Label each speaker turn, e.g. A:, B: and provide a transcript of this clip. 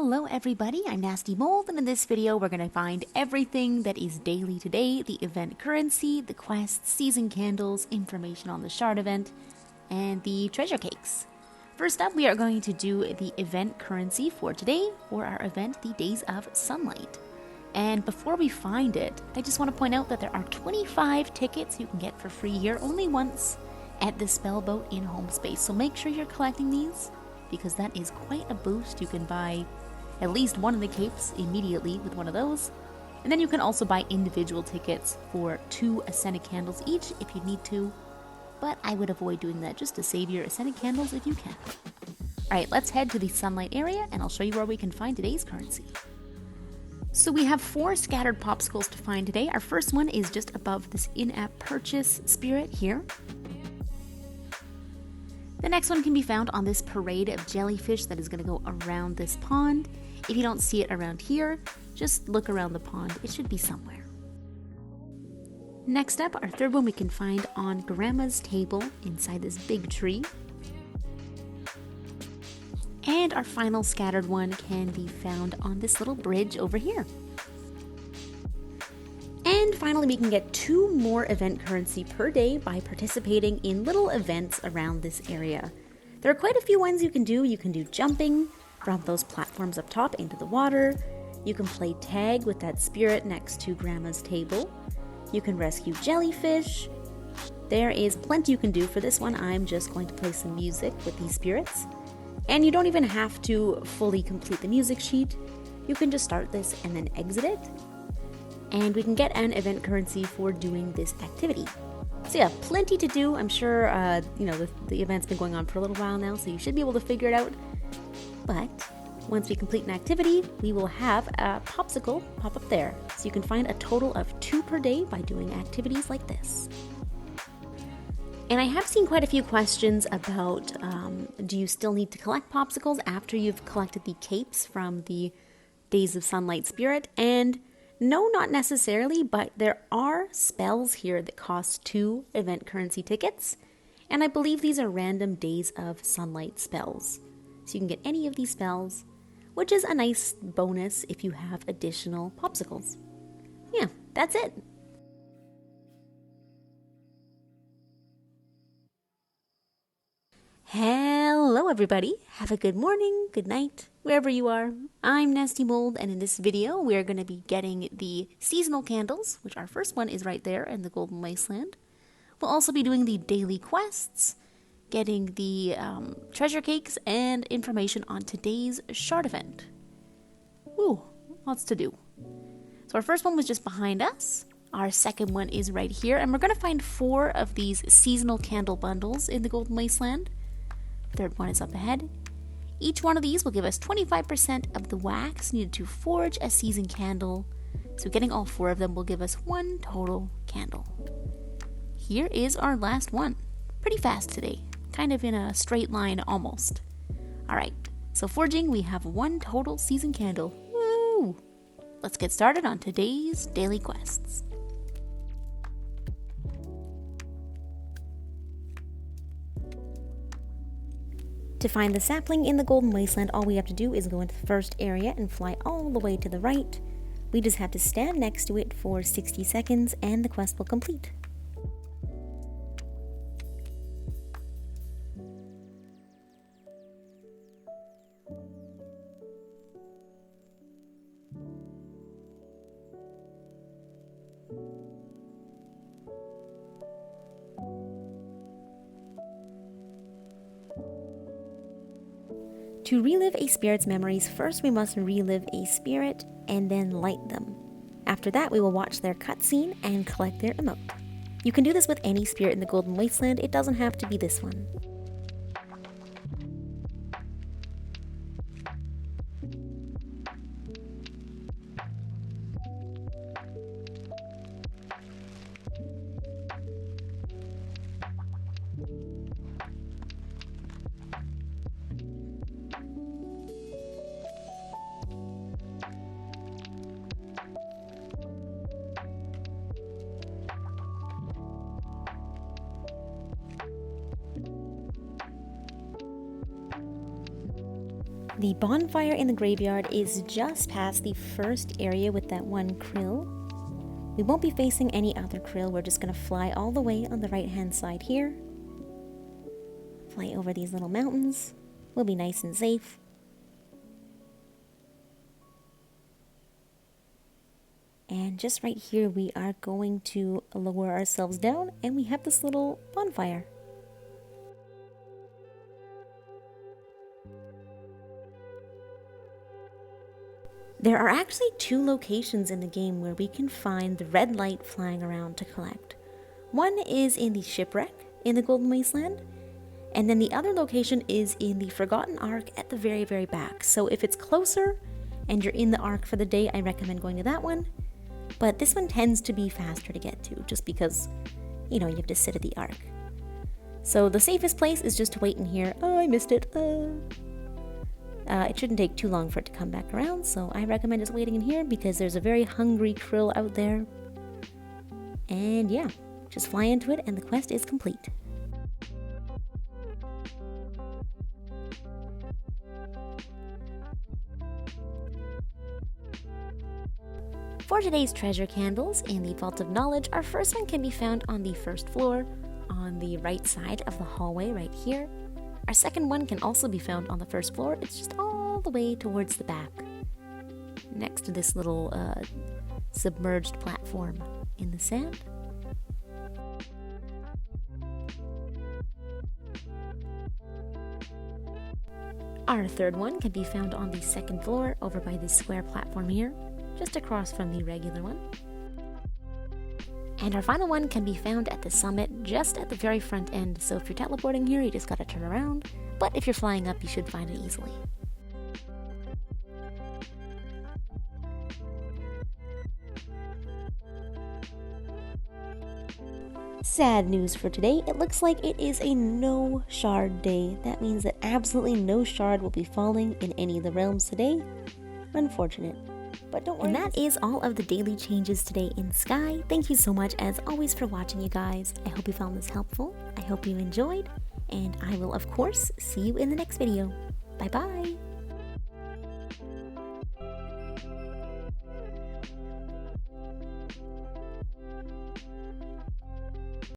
A: Hello everybody, I'm nastymold, and in this video we're going to find everything that is daily today, the event currency, the quests, season candles, information on the shard event, and the treasure cakes. First up, we are going to do the event currency for today, for our event, the Days of Sunlight. And before we find it, I just want to point out that there are 25 tickets you can get for free here, only once, at the Spellboat in home space. So make sure you're collecting these, because that is quite a boost. You can buy at least one of the capes immediately with one of those. And then you can also buy individual tickets for 2 Ascended Candles each if you need to. But I would avoid doing that just to save your Ascended Candles if you can. Alright, let's head to the Sunlight area and I'll show you where we can find today's currency. So we have 4 scattered popsicles to find today. Our first one is just above this in-app purchase spirit here. The next one can be found on this parade of jellyfish that is going to go around this pond. If you don't see it around here, just look around the pond. It should be somewhere. Next up, our third one we can find on Grandma's table inside this big tree. And our final scattered one can be found on this little bridge over here. And finally, we can get 2 more event currency per day by participating in little events around this area. There are quite a few ones you can do. You can do jumping from those platforms up top into the water. You can play tag with that spirit next to Grandma's table. You can rescue jellyfish. There is plenty you can do for this one. I'm just going to play some music with these spirits. And you don't even have to fully complete the music sheet. You can just start this and then exit it. And we can get an event currency for doing this activity. So yeah, plenty to do. I'm sure, the event's been going on for a little while now, so you should be able to figure it out. But once we complete an activity, we will have a popsicle pop up there. So you can find a total of 2 per day by doing activities like this. And I have seen quite a few questions about, do you still need to collect popsicles after you've collected the capes from the Days of Sunlight Spirit? And no, not necessarily, but there are spells here that cost 2 event currency tickets, and I believe these are random Days of Sunlight spells. So you can get any of these spells, which is a nice bonus if you have additional popsicles. Yeah, that's it. Hello everybody, have a good morning, good night, wherever you are. I'm nastymold, and in this video we are going to be getting the seasonal candles, which our first one is right there in the Golden Wasteland. We'll also be doing the daily quests, getting the treasure cakes, and information on today's shard event. Woo, lots to do. So our first one was just behind us. Our second one is right here, and we're going to find 4 of these seasonal candle bundles in the Golden Wasteland. Third one is up ahead. Each one of these will give us 25% of the wax needed to forge a season candle. So getting all 4 of them will give us 1 total candle. Here is our last one. Pretty fast today. Kind of in a straight line almost. Alright, so forging, we have 1 total season candle. Woo! Let's get started on today's daily quests. To find the sapling in the Golden Wasteland, all we have to do is go into the first area and fly all the way to the right. We just have to stand next to it for 60 seconds and the quest will complete. To relive a spirit's memories, first we must relive a spirit and then light them. After that, we will watch their cutscene and collect their emote. You can do this with any spirit in the Golden Wasteland, it doesn't have to be this one. The bonfire in the graveyard is just past the first area with that one krill. We won't be facing any other krill, we're just going to fly all the way on the right hand side here. Fly over these little mountains. We'll be nice and safe. And just right here we are going to lower ourselves down and we have this little bonfire. There are actually 2 locations in the game where we can find the red light flying around to collect. One is in the shipwreck in the Golden Wasteland, and then the other location is in the Forgotten Ark at the very, very back. So if it's closer and you're in the Ark for the day, I recommend going to that one. But this one tends to be faster to get to, just because, you know, you have to sit at the Ark. So the safest place is just to wait in here. Oh, I missed it. It shouldn't take too long for it to come back around, so I recommend just waiting in here because there's a very hungry krill out there. And yeah, just fly into it and the quest is complete. For today's treasure candles in the Vault of Knowledge, our first one can be found on the first floor, on the right side of the hallway right here. Our second one can also be found on the first floor, it's just all the way towards the back, next to this little submerged platform in the sand. Our third one can be found on the second floor over by this square platform here, just across from the regular one. And our final one can be found at the summit, just at the very front end, so if you're teleporting here, you just gotta turn around, but if you're flying up, you should find it easily. Sad news for today, it looks like it is a no shard day. That means that absolutely no shard will be falling in any of the realms today. Unfortunate. But don't worry. And that is all of the daily changes today in Sky. Thank you so much as always for watching, you guys. I hope you found this helpful. I hope you enjoyed. And I will of course see you in the next video. Bye bye.